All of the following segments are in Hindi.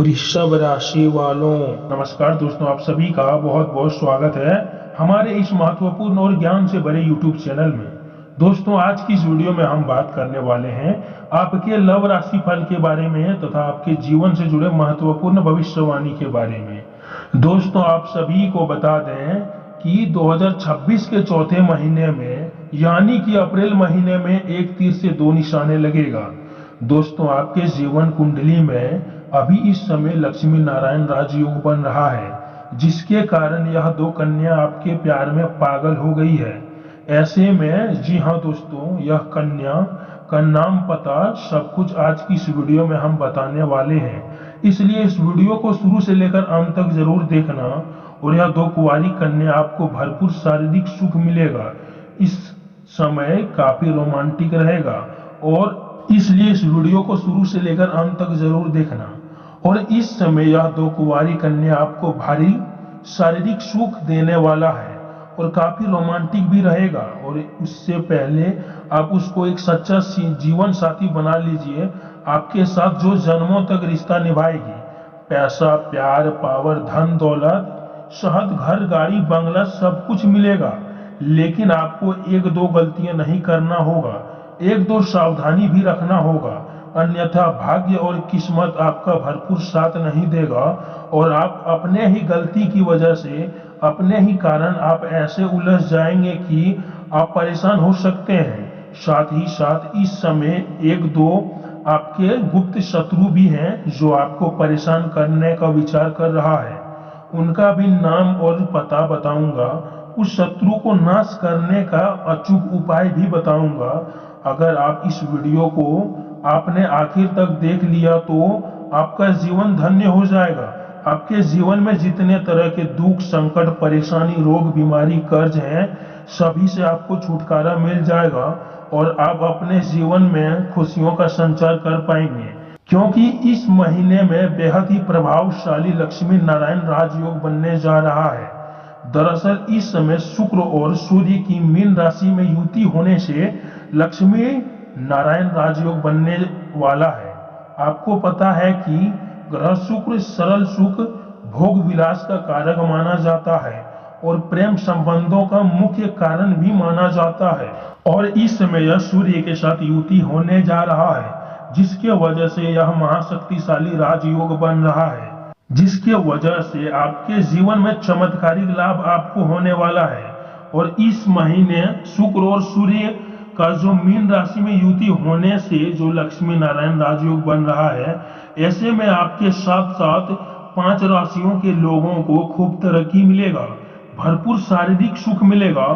वृषभ राशि वालों, नमस्कार दोस्तों, आप सभी का बहुत बहुत स्वागत है हमारे इस महत्वपूर्ण और ज्ञान से भरे YouTube चैनल में। दोस्तों, आज की इस वीडियो में हम बात करने वाले हैं आपके लव राशि फल के बारे में तथा आपके जीवन से जुड़े महत्वपूर्ण भविष्यवाणी के बारे में। दोस्तों, आप सभी को बता दें कि 2026 के चौथे महीने में यानी कि अप्रैल महीने में एक तीर से दो निशाने लगेगा। दोस्तों, आपके जीवन कुंडली में अभी इस समय लक्ष्मी नारायण राजयोग बन रहा है, जिसके कारण यह दो कन्या आपके प्यार में पागल हो गई है। ऐसे में जी हाँ दोस्तों, यह कन्या का नाम पता सब कुछ आज की इस वीडियो में हम बताने वाले हैं, इसलिए इस वीडियो को शुरू से लेकर अंत तक जरूर देखना। और यह दो कुंवारी कन्या आपको भरपूर शारीरिक सुख मिलेगा। इस समय काफी रोमांटिक रहेगा और इसलिए इस वीडियो को शुरू से लेकर अंत तक जरूर देखना। और इस समय यह दो कुंवारी कन्या आपको भारी शारीरिक सुख देने वाला है और काफी रोमांटिक भी रहेगा। और उससे पहले आप उसको एक सच्चा जीवन साथी बना लीजिए, आपके साथ जो जन्मों तक रिश्ता निभाएगी। पैसा, प्यार, पावर, धन दौलत, शहद, घर, गाड़ी, बंगला सब कुछ मिलेगा, लेकिन आपको एक दो गलतियां नहीं करना होगा, एक दो सावधानी भी रखना होगा, अन्यथा भाग्य और किस्मत आपका भरपूर साथ नहीं देगा और आप अपने ही गलती की वजह से, अपने ही कारण आप ऐसे उलझ जाएंगे कि आप परेशान हो सकते हैं। साथ ही साथ इस समय एक दो आपके गुप्त शत्रु भी हैं जो आपको परेशान करने का विचार कर रहा है। उनका भी नाम और पता बताऊंगा, उस शत्रु को नाश करने का अचूक उपाय भी बताऊंगा। अगर आप इस वीडियो को आपने आखिर तक देख लिया तो आपका जीवन धन्य हो जाएगा। आपके जीवन में जितने तरह के दुख, संकट, परेशानी, रोग, बीमारी, कर्ज हैं, सभी से आपको छुटकारा मिल जाएगा और आप अपने जीवन में खुशियों का संचार कर पाएंगे, क्योंकि इस महीने में बेहद ही प्रभावशाली लक्ष्मी नारायण राजयोग बनने जा रहा है। दरअसल इस समय शुक्र और सूर्य की मीन राशि में युति होने से लक्ष्मी नारायण राजयोग बनने वाला है। आपको पता है कि ग्रह शुक्र सरल सुख, भोग विलास का कारक माना जाता है और प्रेम संबंधों का मुख्य कारण भी माना जाता है। और इस समय यह सूर्य के साथ युति होने जा रहा है, जिसके वजह से यह महाशक्तिशाली राजयोग बन रहा है, जिसके वजह से आपके जीवन में चमत्कारिक लाभ आपको होने वाला है। और इस महीने शुक्र और सूर्य का जो मीन राशि में युति होने से जो लक्ष्मी नारायण राजयोग बन रहा है, ऐसे में आपके साथ साथ 5 राशियों के लोगों को खूब तरक्की मिलेगा, भरपूर शारीरिक सुख मिलेगा,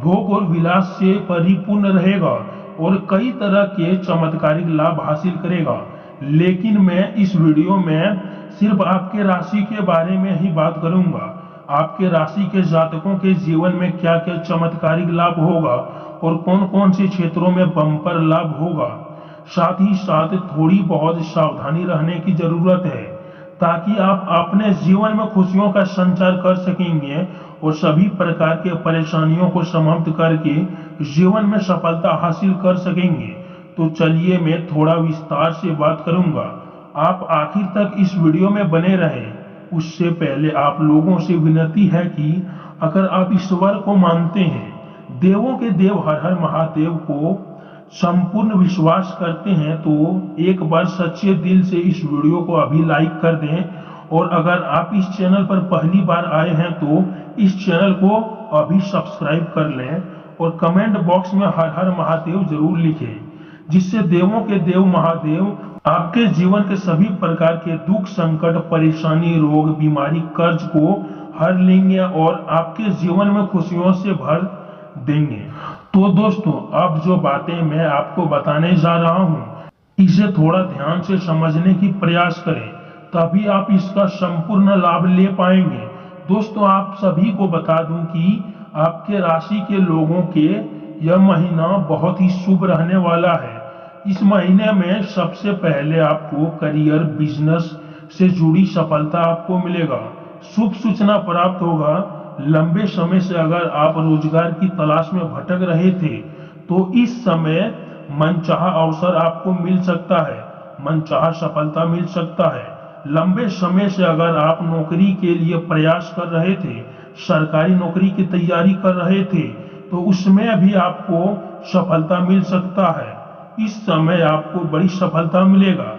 भोग और विलास से परिपूर्ण रहेगा और कई तरह के चमत्कारिक लाभ हासिल करेगा। लेकिन मैं इस वीडियो में सिर्फ आपके राशि के बारे में ही बात करूंगा। आपके राशि के जातकों के जीवन में क्या क्या चमत्कारिक लाभ होगा और कौन कौन से क्षेत्रों में बम्पर लाभ होगा। साथ ही साथ थोड़ी बहुत सावधानी रहने की जरूरत है, ताकि आप अपने जीवन में खुशियों का संचार कर सकेंगे और सभी प्रकार के परेशानियों को समाप्त करके जीवन में सफलता हासिल कर सकेंगे। तो चलिए मैं थोड़ा विस्तार से बात करूंगा, आप आखिर तक इस वीडियो में बने रहें। उससे पहले आप लोगों से विनती है कि अगर आप ईश्वर को मानते हैं, देवों के देव हर हर महादेव को संपूर्ण विश्वास करते हैं, तो एक बार सच्चे दिल से इस वीडियो को अभी लाइक कर दें। और अगर आप इस चैनल पर पहली बार आए हैं तो इस चैनल को अभी सब्सक्राइब कर लें और कमेंट बॉक्स में हर हर महादेव जरूर लिखें, जिससे देवों के देव महादेव आपके जीवन के सभी प्रकार के दुख, संकट, परेशानी, रोग, बीमारी, कर्ज को हर लेंगे और आपके जीवन में खुशियों से भर देंगे। तो दोस्तों, अब जो बातें मैं आपको बताने जा रहा हूं, इसे थोड़ा ध्यान से समझने की प्रयास करें, तभी आप इसका संपूर्ण लाभ ले पाएंगे। दोस्तों, आप सभी को बता दूं कि आपके राशि के लोगों के यह महीना बहुत ही शुभ रहने वाला है। इस महीने में सबसे पहले आपको करियर, बिजनेस से जुड़ी सफलता आपको मिलेगा, शुभ सूचना प्राप्त होगा। लंबे समय से अगर आप रोजगार की तलाश में भटक रहे थे, तो इस समय मनचाहा अवसर आपको मिल सकता है, मनचाहा सफलता मिल सकता है। लंबे समय से अगर आप नौकरी के लिए प्रयास कर रहे थे, सरकारी नौकरी की तैयारी कर रहे थे, तो उसमें भी आपको सफलता मिल सकता है। इस समय आपको बड़ी सफलता मिलेगा,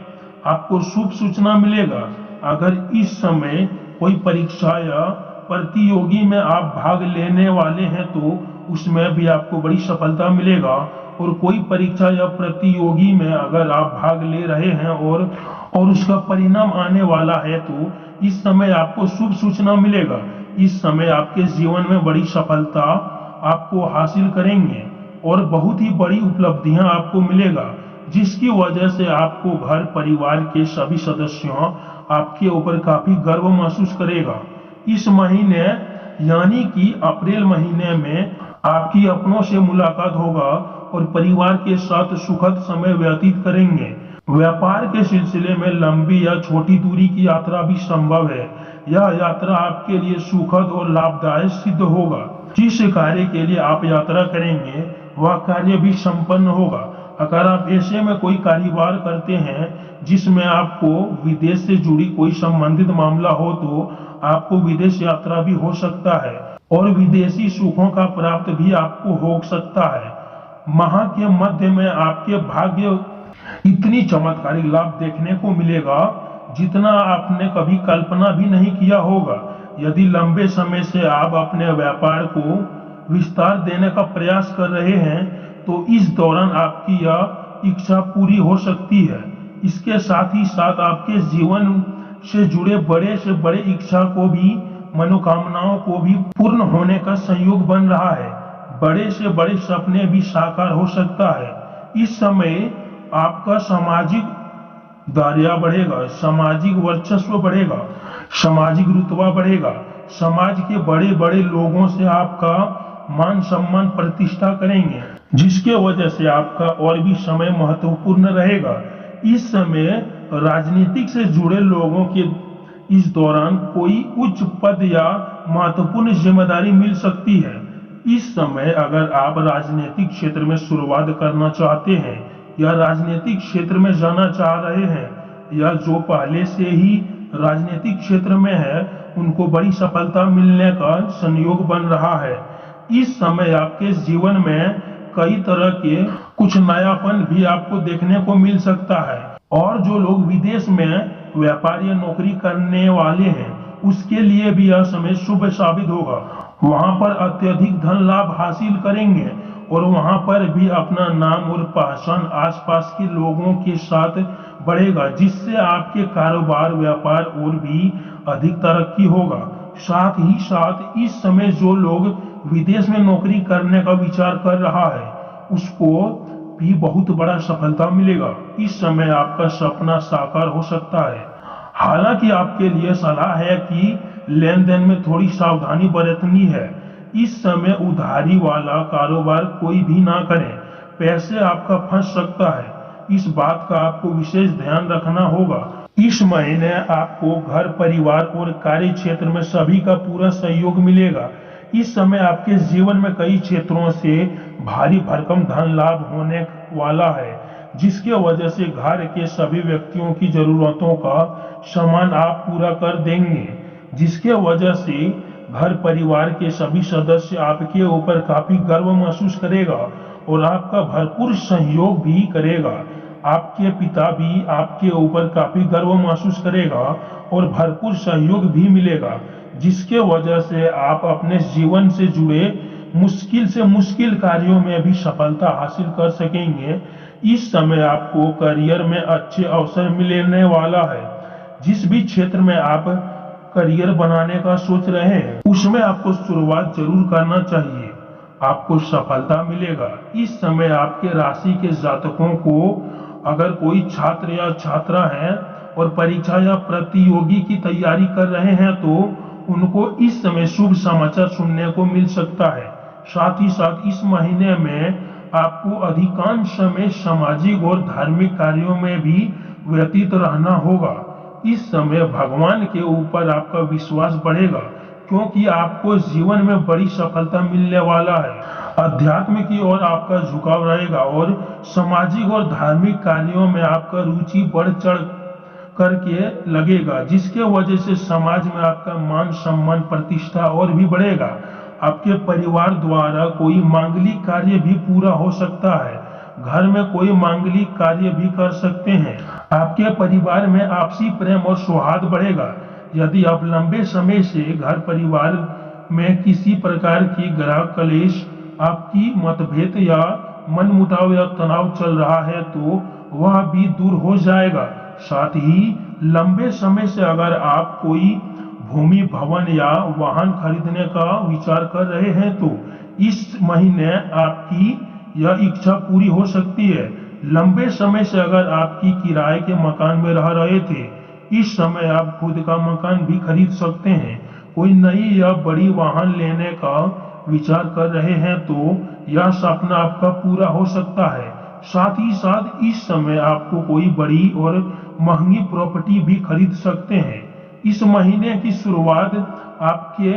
आपको शुभ सूचना मिलेगा। अगर इस समय कोई परीक्षा या प्रतियोगी में आप भाग लेने वाले हैं तो उसमें भी आपको बड़ी सफलता मिलेगा। और कोई परीक्षा या प्रतियोगी में अगर आप भाग ले रहे हैं और उसका परिणाम आने वाला है तो इस समय आपको शुभ सूचना मिलेगा। इस समय आपके जीवन में बड़ी सफलता आपको हासिल करेंगे और बहुत ही बड़ी उपलब्धियां आपको मिलेगा, जिसकी वजह से आपको घर परिवार के सभी सदस्यों आपके ऊपर काफी गर्व महसूस करेगा। इस महीने यानी कि अप्रैल महीने में आपकी अपनों से मुलाकात होगा और परिवार के साथ सुखद समय व्यतीत करेंगे। व्यापार के सिलसिले में लंबी या छोटी दूरी की यात्रा भी संभव है। यह यात्रा आपके लिए सुखद और लाभदायक सिद्ध होगा। जिस कार्य के लिए आप यात्रा करेंगे वह कार्य भी संपन्न होगा। अगर आप ऐसे में कोई कारोबार करते हैं जिसमें आपको विदेश से जुड़ी कोई संबंधित मामला हो तो आपको विदेश यात्रा भी हो सकता है और विदेशी सुखों का प्राप्त भी आपको हो सकता है। माह के मध्य में आपके भाग्य इतनी चमत्कारिक लाभ देखने को मिलेगा जितना आपने कभी कल्पना भी नहीं किया होगा। यदि लंबे समय से आप अपने व्यापार को विस्तार देने का प्रयास कर रहे हैं तो इस दौरान आपकी यह इच्छा पूरी हो सकती है। इसके साथ ही साथ आपके जीवन से जुड़े बड़े से बड़े इच्छा को भी मनोकामनाओं को भी पूर्ण होने का संयोग बन रहा है। बड़े से बड़े सपने भी साकार हो सकता है। इस समय आपका सामाजिक दायरा बढ़ेगा, सामाजिक वर्चस्व बढ़ेगा, सामाजिक रुतबा बढ़ेगा। समाज के बड़े बड़े लोगों से आपका मान सम्मान प्रतिष्ठा करेंगे, जिसके वजह से आपका और भी समय महत्वपूर्ण रहेगा। इस समय राजनीतिक से जुड़े लोगों के इस दौरान कोई उच्च पद या महत्वपूर्ण जिम्मेदारी मिल सकती है। इस समय अगर आप राजनीतिक क्षेत्र में शुरुआत करना चाहते हैं या राजनीतिक क्षेत्र में जाना चाह रहे हैं या जो पहले से ही राजनीतिक क्षेत्र में है उनको बड़ी सफलता मिलने का संयोग बन रहा है। इस समय आपके जीवन में कई तरह के कुछ नयापन भी आपको देखने को मिल सकता है। और जो लोग विदेश में व्यापार या नौकरी करने वाले हैं उसके लिए भी यह समय शुभ साबित होगा। वहां पर अत्यधिक धन लाभ हासिल करेंगे और वहां पर भी अपना नाम और पहचान आसपास के लोगों के साथ बढ़ेगा, जिससे आपके कारोबार व्यापार और भी अधिक तरक्की होगा। साथ ही साथ इस समय जो लोग विदेश में नौकरी करने का विचार कर रहा है उसको भी बहुत बड़ा सफलता मिलेगा। इस समय आपका सपना साकार हो सकता है। हालांकि आपके लिए सलाह है कि लेन देन में थोड़ी सावधानी बरतनी है। इस समय उधारी वाला कारोबार कोई भी ना करें, पैसे आपका फंस सकता है। इस बात का आपको विशेष ध्यान रखना होगा। इस महीने आपको घर परिवार और कार्य क्षेत्र में सभी का पूरा सहयोग मिलेगा। इस समय आपके जीवन में कई क्षेत्रों से भारी भरकम धन लाभ होने वाला है, जिसके वजह से घर के सभी व्यक्तियों की जरूरतों का सामान आप पूरा कर देंगे, जिसके वजह से घर परिवार के सभी सदस्य आपके ऊपर काफी गर्व महसूस करेगा और आपका भरपूर सहयोग भी करेगा। आपके पिता भी आपके ऊपर काफी गर्व महसूस करेगा और भरपूर सहयोग भी मिलेगा, जिसके वजह से आप अपने जीवन से जुड़े मुश्किल से मुश्किल कार्यों में भी सफलता हासिल कर सकेंगे। इस समय आपको करियर में अच्छे अवसर मिलने वाला है। जिस भी क्षेत्र में आप करियर बनाने का सोच रहे हैं उसमें आपको शुरुआत जरूर करना चाहिए, आपको सफलता मिलेगा। इस समय आपके राशि के जातकों को अगर कोई छात्र या छात्रा है और परीक्षा या प्रतियोगी की तैयारी कर रहे हैं तो उनको इस समय शुभ समाचार सुनने को मिल सकता है। साथ ही साथ इस महीने में आपको अधिकांश समय सामाजिक और धार्मिक कार्यों में भी व्यतीत रहना होगा। इस समय भगवान के ऊपर आपका विश्वास बढ़ेगा क्योंकि आपको जीवन में बड़ी सफलता मिलने वाला है। अध्यात्म की ओर आपका झुकाव रहेगा और सामाजिक और धार्मिक कार्यों में आपका रुचि बढ़ चढ़ करके लगेगा, जिसके वजह से समाज में आपका मान सम्मान प्रतिष्ठा और भी बढ़ेगा। आपके परिवार द्वारा कोई मांगलिक कार्य भी पूरा हो सकता है, घर में कोई मांगलिक कार्य भी कर सकते हैं। आपके परिवार में आपसी प्रेम और सौहार्द बढ़ेगा। यदि आप लंबे समय से घर परिवार में किसी प्रकार की ग्रह कलेश, आपकी मतभेद या मनमुटाव या तनाव चल रहा है तो वह भी दूर हो जाएगा। साथ ही लंबे समय से अगर आप कोई भूमि भवन या वाहन खरीदने का विचार कर रहे हैं तो इस महीने आपकी यह इच्छा पूरी हो सकती है। लंबे समय से अगर आपकी किराए के मकान में रह रहे थे, इस समय आप खुद का मकान भी खरीद सकते हैं। कोई नई या बड़ी वाहन लेने का विचार कर रहे हैं तो यह सपना आपका पूरा हो सकता है। साथ ही साथ इस समय आपको कोई बड़ी और महंगी प्रॉपर्टी भी खरीद सकते हैं। इस महीने की शुरुआत आपके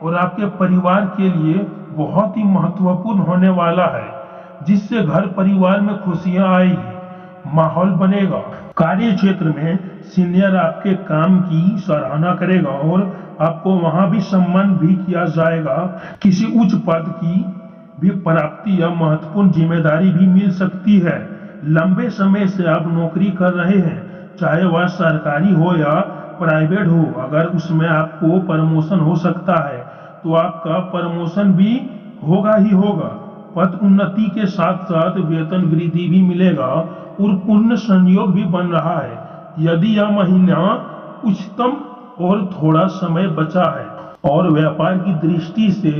और आपके परिवार के लिए बहुत ही महत्वपूर्ण होने वाला है, जिससे घर परिवार में खुशियां आएगी, माहौल बनेगा। कार्य क्षेत्र में सीनियर आपके काम की सराहना करेगा और आपको वहां भी सम्मान भी किया जाएगा। किसी उच्च पद की भी प्राप्ति या महत्वपूर्ण जिम्मेदारी भी मिल सकती है। लंबे समय से आप नौकरी कर रहे हैं, चाहे वह सरकारी हो या प्राइवेट हो, अगर उसमें आपको प्रमोशन हो सकता है तो आपका प्रमोशन भी होगा ही होगा। पद उन्नति के साथ साथ वेतन वृद्धि भी मिलेगा और पूर्ण संयोग भी बन रहा है। यदि यह महीना उच्चतम और थोड़ा समय बचा है और व्यापार की दृष्टि से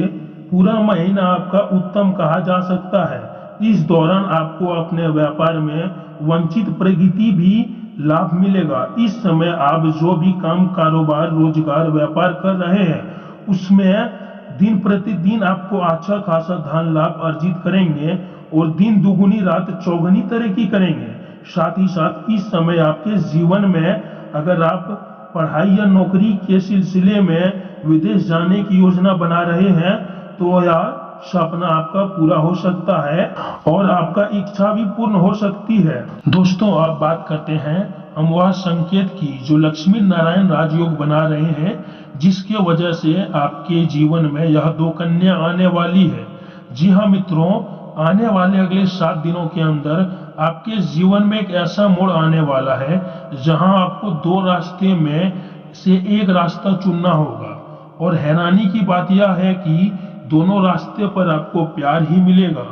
पूरा महीना आपका उत्तम कहा जा सकता है। इस दौरान आपको अपने व्यापार में वंचित प्रगति भी लाभ मिलेगा। इस समय आप जो भी काम कारोबार रोजगार व्यापार कर रहे हैं उसमें दिन प्रतिदिन आपको अच्छा खासा धन लाभ अर्जित करेंगे और दिन दुगुनी रात चौगुनी तरक्की करेंगे। साथ ही साथ इस समय आपके जीवन में अगर आप पढ़ाई या नौकरी के सिलसिले में विदेश जाने की योजना बना रहे हैं तो यह सपना आपका पूरा हो सकता है और आपका इच्छा भी पूर्ण हो सकती है। दोस्तों, आप बात करते हैं हम वह संकेत की जो लक्ष्मी नारायण राजयोग बना रहे हैं, जिसके वजह से आपके जीवन में यह 2 कन्या आने वाली है। जी हाँ मित्रों, आने वाले अगले 7 दिनों के अंदर आपके जीवन में एक ऐसा मोड़ आने वाला है जहां आपको 2 रास्ते में से एक रास्ता चुनना होगा। और हैरानी की बात यह है कि दोनों रास्ते पर आपको प्यार ही मिलेगा,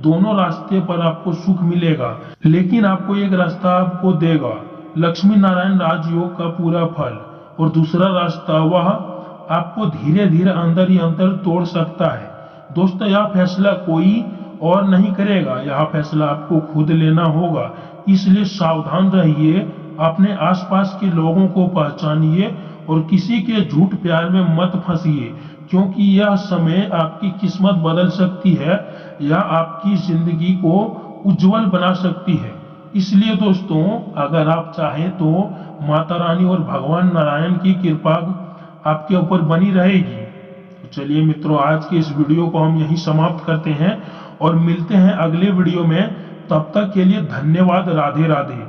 दोनों रास्ते पर आपको सुख मिलेगा, लेकिन आपको एक रास्ता आपको देगा लक्ष्मी नारायण राजयोग का पूरा फल, और दूसरा रास्ता वह आपको धीरे धीरे अंदर ही अंदर तोड़ सकता है। दोस्तों, यह फैसला कोई और नहीं करेगा, यह फैसला आपको खुद लेना होगा। इसलिए सावधान रहिए, अपने आसपास के लोगों को पहचानिए और किसी के झूठ प्यार में मत फंसिए, क्योंकि यह समय आपकी किस्मत बदल सकती है या आपकी जिंदगी को उज्जवल बना सकती है। इसलिए दोस्तों, अगर आप चाहें तो माता रानी और भगवान नारायण की कृपा आपके ऊपर बनी रहेगी। तो चलिए मित्रों, आज के इस वीडियो को हम यहीं समाप्त करते हैं और मिलते हैं अगले वीडियो में। तब तक के लिए धन्यवाद। राधे राधे।